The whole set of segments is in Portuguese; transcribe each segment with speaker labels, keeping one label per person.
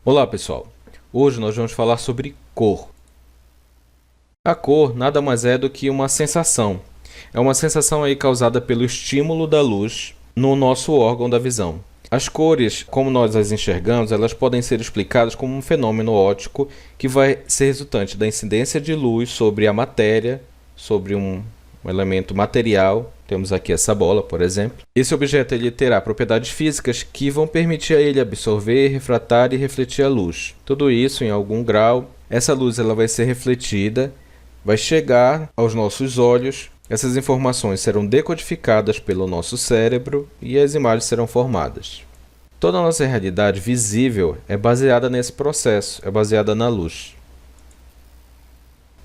Speaker 1: Olá pessoal, hoje nós vamos falar sobre cor. A cor nada mais é do que uma sensação. É uma sensação aí causada pelo estímulo da luz no nosso órgão da visão. As cores, como nós as enxergamos, elas podem ser explicadas como um fenômeno óptico que vai ser resultante da incidência de luz sobre a matéria, sobre um elemento material. Temos aqui essa bola, por exemplo. Esse objeto ele terá propriedades físicas que vão permitir a ele absorver, refratar e refletir a luz. Tudo isso em algum grau. Essa luz ela vai ser refletida, vai chegar aos nossos olhos. Essas informações serão decodificadas pelo nosso cérebro e as imagens serão formadas. Toda a nossa realidade visível é baseada nesse processo, é baseada na luz.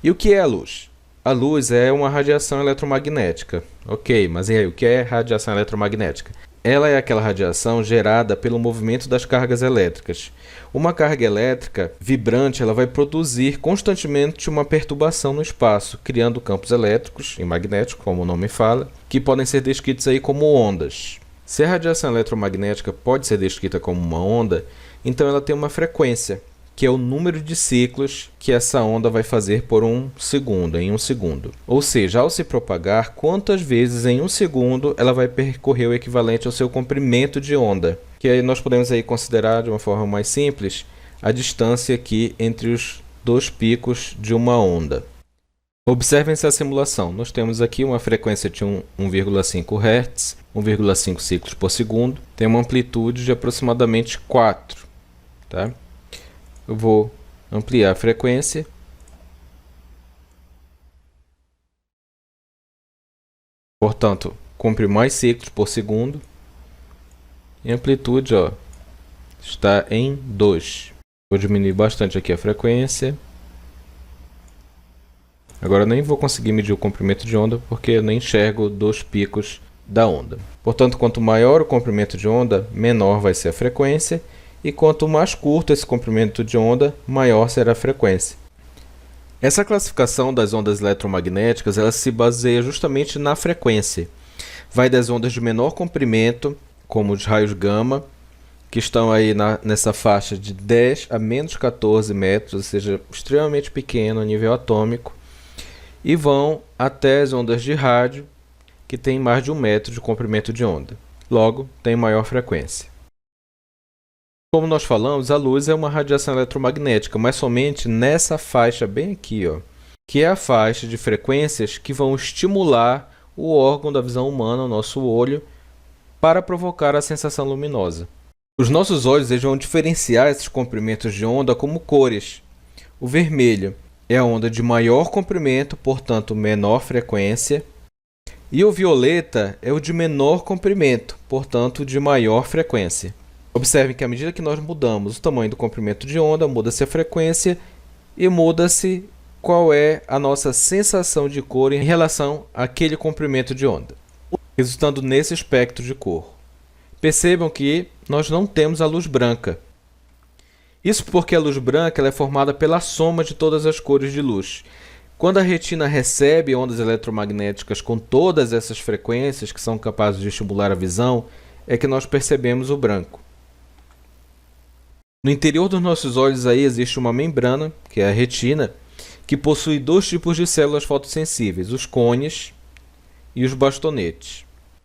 Speaker 1: E o que é a luz? A luz é uma radiação eletromagnética. Ok, mas e aí, o que é radiação eletromagnética? Ela é aquela radiação gerada pelo movimento das cargas elétricas. Uma carga elétrica vibrante ela vai produzir constantemente uma perturbação no espaço, criando campos elétricos e magnéticos, como o nome fala, que podem ser descritos aí como ondas. Se a radiação eletromagnética pode ser descrita como uma onda, então ela tem uma frequência, que é o número de ciclos que essa onda vai fazer por em um segundo. Ou seja, ao se propagar, quantas vezes em um segundo ela vai percorrer o equivalente ao seu comprimento de onda, que aí nós podemos aí considerar de uma forma mais simples a distância aqui entre os dois picos de uma onda. Observem essa simulação. Nós temos aqui uma frequência de 1,5 Hz, 1,5 ciclos por segundo, tem uma amplitude de aproximadamente 4, tá? Eu vou ampliar a frequência. Portanto, cumpre mais ciclos por segundo. E a amplitude está em 2. Vou diminuir bastante aqui a frequência. Agora nem vou conseguir medir o comprimento de onda porque eu nem enxergo dos picos da onda. Portanto, quanto maior o comprimento de onda, menor vai ser a frequência. E quanto mais curto esse comprimento de onda, maior será a frequência. Essa classificação das ondas eletromagnéticas ela se baseia justamente na frequência. Vai das ondas de menor comprimento, como os raios gama, que estão aí nessa faixa de 10 a menos 14 metros, ou seja, extremamente pequeno a nível atômico, e vão até as ondas de rádio, que têm mais de 1 metro de comprimento de onda. Logo, tem maior frequência. Como nós falamos, a luz é uma radiação eletromagnética, mas somente nessa faixa bem aqui, que é a faixa de frequências que vão estimular o órgão da visão humana, o nosso olho, para provocar a sensação luminosa. Os nossos olhos eles vão diferenciar esses comprimentos de onda como cores. O vermelho é a onda de maior comprimento, portanto menor frequência, e o violeta é o de menor comprimento, portanto de maior frequência. Observem que à medida que nós mudamos o tamanho do comprimento de onda, muda-se a frequência e muda-se qual é a nossa sensação de cor em relação àquele comprimento de onda, resultando nesse espectro de cor. Percebam que nós não temos a luz branca. Isso porque a luz branca ela é formada pela soma de todas as cores de luz. Quando a retina recebe ondas eletromagnéticas com todas essas frequências que são capazes de estimular a visão, é que nós percebemos o branco. No interior dos nossos olhos aí existe uma membrana, que é a retina, que possui dois tipos de células fotossensíveis, os cones e os bastonetes.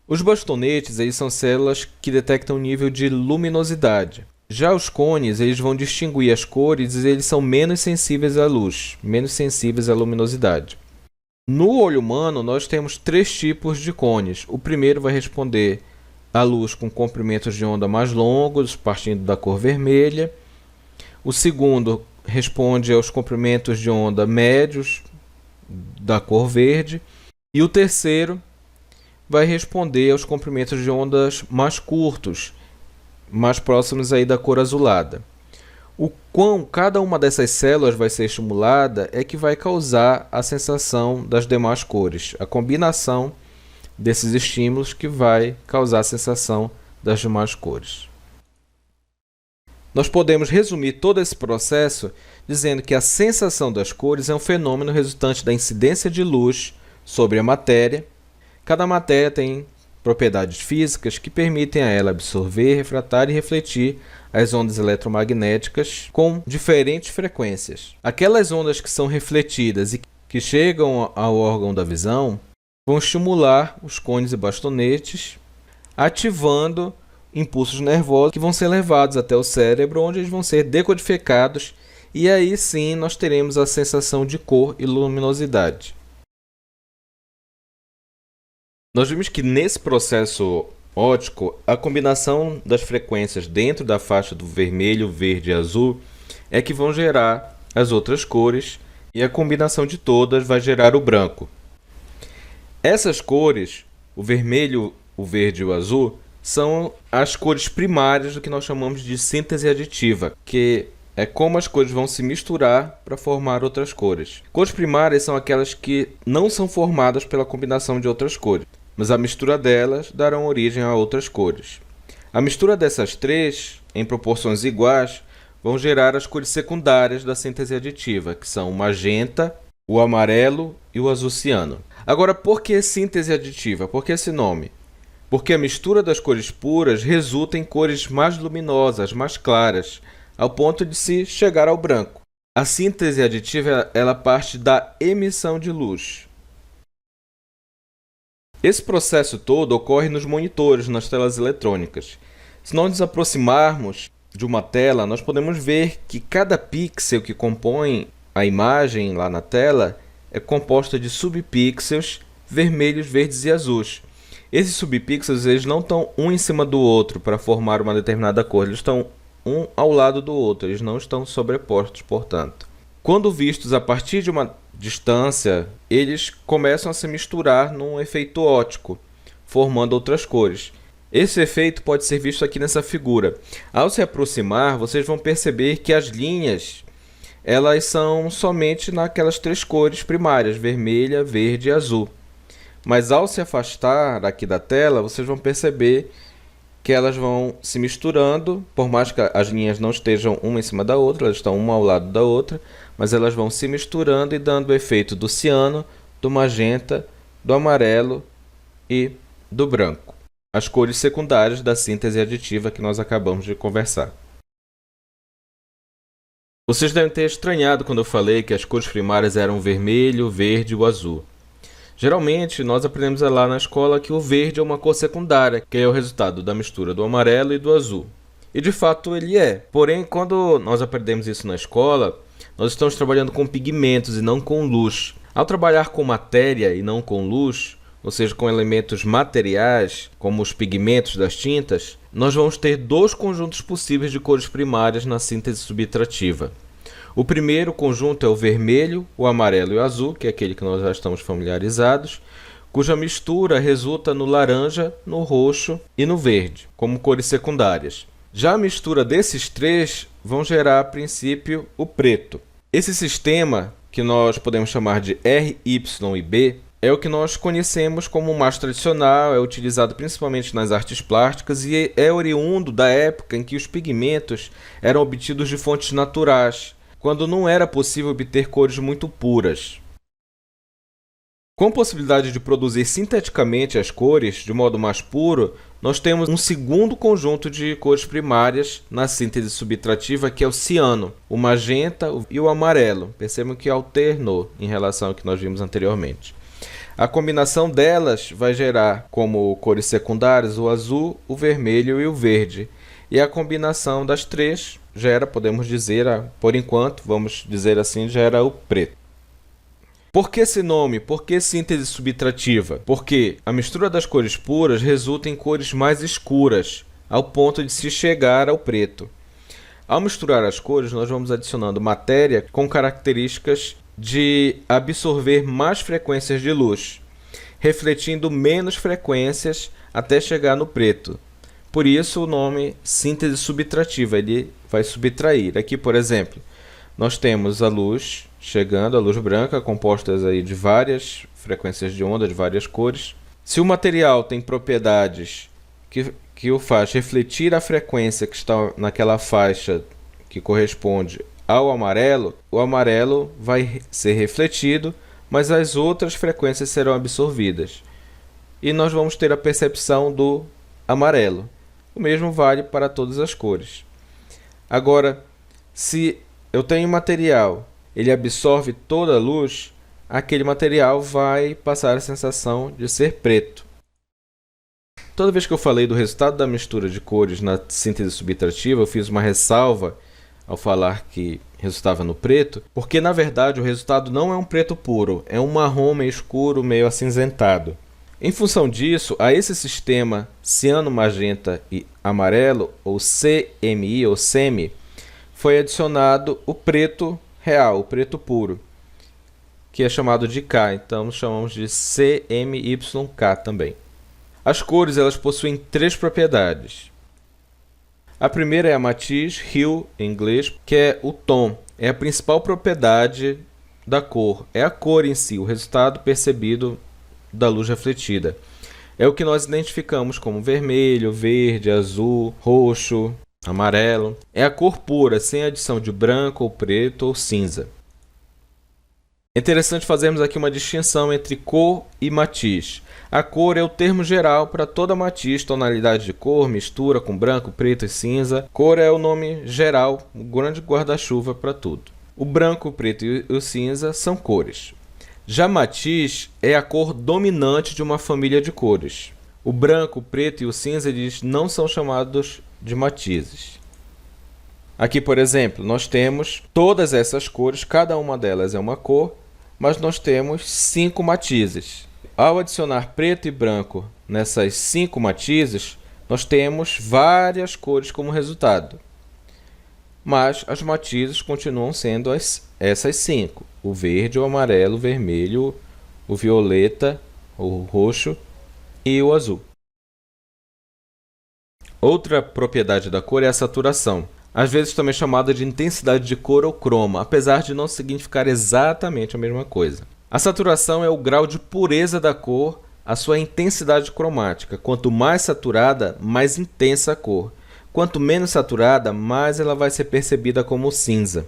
Speaker 1: Os bastonetes eles são células que detectam o nível de luminosidade. Já os cones eles vão distinguir as cores e eles são menos sensíveis à luz, menos sensíveis à luminosidade. No olho humano nós temos 3 tipos de cones. O primeiro vai responder a luz com comprimentos de onda mais longos, partindo da cor vermelha. O segundo responde aos comprimentos de onda médios, da cor verde. E o terceiro vai responder aos comprimentos de ondas mais curtos, mais próximos aí da cor azulada. O quão cada uma dessas células vai ser estimulada é que vai causar a sensação das demais cores. A combinação desses estímulos que vai causar a sensação das demais cores. Nós podemos resumir todo esse processo dizendo que a sensação das cores é um fenômeno resultante da incidência de luz sobre a matéria. Cada matéria tem propriedades físicas que permitem a ela absorver, refratar e refletir as ondas eletromagnéticas com diferentes frequências. Aquelas ondas que são refletidas e que chegam ao órgão da visão vão estimular os cones e bastonetes, ativando impulsos nervosos que vão ser levados até o cérebro, onde eles vão ser decodificados, e aí sim nós teremos a sensação de cor e luminosidade. Nós vimos que nesse processo óptico, a combinação das frequências dentro da faixa do vermelho, verde e azul é que vão gerar as outras cores, e a combinação de todas vai gerar o branco. Essas cores, o vermelho, o verde e o azul, são as cores primárias do que nós chamamos de síntese aditiva, que é como as cores vão se misturar para formar outras cores. Cores primárias são aquelas que não são formadas pela combinação de outras cores, mas a mistura delas dará origem a outras cores. A mistura dessas três, em proporções iguais, vão gerar as cores secundárias da síntese aditiva, que são o magenta, o amarelo e o azul ciano. Agora, por que síntese aditiva? Por que esse nome? Porque a mistura das cores puras resulta em cores mais luminosas, mais claras, ao ponto de se chegar ao branco. A síntese aditiva ela parte da emissão de luz. Esse processo todo ocorre nos monitores, nas telas eletrônicas. Se nós nos aproximarmos de uma tela, nós podemos ver que cada pixel que compõe a imagem lá na tela é composta de subpixels vermelhos, verdes e azuis. Esses subpixels eles não estão um em cima do outro para formar uma determinada cor, eles estão um ao lado do outro, eles não estão sobrepostos, portanto. Quando vistos a partir de uma distância, eles começam a se misturar num efeito óptico, formando outras cores. Esse efeito pode ser visto aqui nessa figura. Ao se aproximar, vocês vão perceber que as linhas elas são somente naquelas três cores primárias, vermelha, verde e azul. Mas ao se afastar aqui da tela, vocês vão perceber que elas vão se misturando, por mais que as linhas não estejam uma em cima da outra, elas estão uma ao lado da outra, mas elas vão se misturando e dando o efeito do ciano, do magenta, do amarelo e do branco. As cores secundárias da síntese aditiva que nós acabamos de conversar. Vocês devem ter estranhado quando eu falei que as cores primárias eram o vermelho, o verde e o azul. Geralmente, nós aprendemos lá na escola que o verde é uma cor secundária, que é o resultado da mistura do amarelo e do azul. E de fato ele é. Porém, quando nós aprendemos isso na escola, nós estamos trabalhando com pigmentos e não com luz. Ao trabalhar com matéria e não com luz, ou seja, com elementos materiais, como os pigmentos das tintas, nós vamos ter dois conjuntos possíveis de cores primárias na síntese subtrativa. O primeiro conjunto é o vermelho, o amarelo e o azul, que é aquele que nós já estamos familiarizados, cuja mistura resulta no laranja, no roxo e no verde, como cores secundárias. Já a mistura desses três vão gerar, a princípio, o preto. Esse sistema, que nós podemos chamar de R, Y e B, é o que nós conhecemos como o mais tradicional, é utilizado principalmente nas artes plásticas e é oriundo da época em que os pigmentos eram obtidos de fontes naturais, quando não era possível obter cores muito puras. Com a possibilidade de produzir sinteticamente as cores de modo mais puro, nós temos um segundo conjunto de cores primárias na síntese subtrativa, que é o ciano, o magenta e o amarelo. Percebam que alternou em relação ao que nós vimos anteriormente. A combinação delas vai gerar como cores secundárias o azul, o vermelho e o verde. E a combinação das três gera, podemos dizer, por enquanto, vamos dizer assim, gera o preto. Por que esse nome? Por que síntese subtrativa? Porque a mistura das cores puras resulta em cores mais escuras, ao ponto de se chegar ao preto. Ao misturar as cores, nós vamos adicionando matéria com características de absorver mais frequências de luz, refletindo menos frequências até chegar no preto. Por isso o nome síntese subtrativa, ele vai subtrair. Aqui, por exemplo, nós temos a luz chegando, a luz branca, composta aí de várias frequências de onda, de várias cores. Se o material tem propriedades que o faz refletir a frequência que está naquela faixa que corresponde ao amarelo, o amarelo vai ser refletido, mas as outras frequências serão absorvidas. e nós vamos ter a percepção do amarelo. O mesmo vale para todas as cores. Agora, se eu tenho um material, ele absorve toda a luz, aquele material vai passar a sensação de ser preto. Toda vez que eu falei do resultado da mistura de cores na síntese subtrativa, eu fiz uma ressalva ao falar que resultava no preto, porque na verdade o resultado não é um preto puro, é um marrom meio escuro, meio acinzentado. Em função disso, a esse sistema ciano, magenta e amarelo, ou CMI ou SEMI, foi adicionado o preto real, o preto puro, que é chamado de K, então chamamos de CMYK também. As cores elas possuem três propriedades. A primeira é a matiz, hue em inglês, que é o tom. É a principal propriedade da cor. É a cor em si, o resultado percebido da luz refletida. É o que nós identificamos como vermelho, verde, azul, roxo, amarelo. É a cor pura, sem adição de branco ou preto ou cinza. É interessante fazermos aqui uma distinção entre cor e matiz. A cor é o termo geral para toda matiz, tonalidade de cor, mistura com branco, preto e cinza. Cor é o nome geral, o grande guarda-chuva para tudo. O branco, o preto e o cinza são cores. Já matiz é a cor dominante de uma família de cores. O branco, o preto e o cinza eles não são chamados de matizes. Aqui, por exemplo, nós temos todas essas cores, cada uma delas é uma cor, mas nós temos 5 matizes. Ao adicionar preto e branco nessas 5 matizes, nós temos várias cores como resultado. Mas as matizes continuam sendo essas 5. O verde, o amarelo, o vermelho, o violeta, o roxo e o azul. Outra propriedade da cor é a saturação, às vezes também chamada de intensidade de cor ou croma, apesar de não significar exatamente a mesma coisa. A saturação é o grau de pureza da cor, a sua intensidade cromática. Quanto mais saturada, mais intensa a cor. Quanto menos saturada, mais ela vai ser percebida como cinza.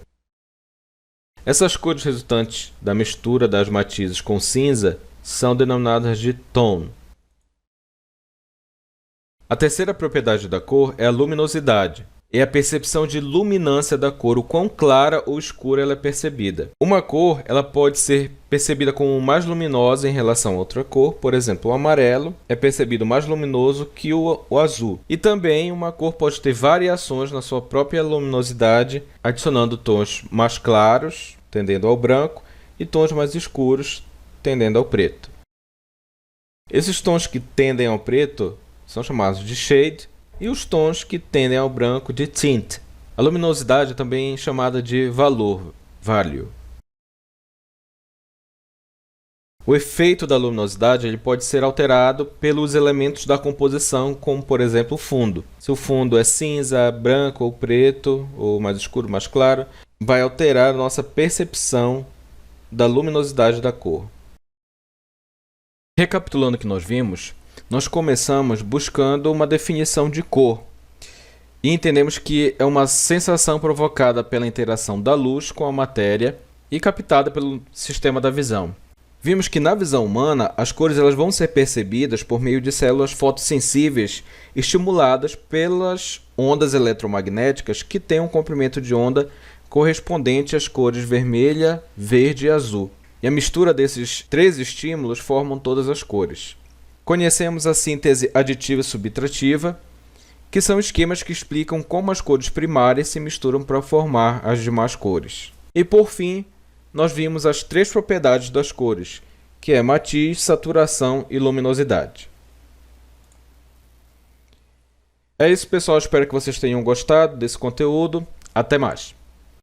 Speaker 1: Essas cores resultantes da mistura das matizes com cinza são denominadas de tone. A terceira propriedade da cor é a luminosidade. É a percepção de luminância da cor, o quão clara ou escura ela é percebida. Uma cor ela pode ser percebida como mais luminosa em relação a outra cor, por exemplo, o amarelo é percebido mais luminoso que o azul. E também uma cor pode ter variações na sua própria luminosidade, adicionando tons mais claros, tendendo ao branco, e tons mais escuros, tendendo ao preto. Esses tons que tendem ao preto são chamados de shade, e os tons que tendem ao branco de tint. A luminosidade é também chamada de valor, value. O efeito da luminosidade ele pode ser alterado pelos elementos da composição, como por exemplo o fundo. Se o fundo é cinza, branco ou preto, ou mais escuro, mais claro, vai alterar a nossa percepção da luminosidade da cor. Recapitulando o que nós vimos, nós começamos buscando uma definição de cor e entendemos que é uma sensação provocada pela interação da luz com a matéria e captada pelo sistema da visão. Vimos que na visão humana as cores elas vão ser percebidas por meio de células fotossensíveis estimuladas pelas ondas eletromagnéticas que têm um comprimento de onda correspondente às cores vermelha, verde e azul. E a mistura desses 3 estímulos formam todas as cores. Conhecemos a síntese aditiva e subtrativa, que são esquemas que explicam como as cores primárias se misturam para formar as demais cores. E por fim, nós vimos as 3 propriedades das cores, que é matiz, saturação e luminosidade. É isso, pessoal. Espero que vocês tenham gostado desse conteúdo. Até mais!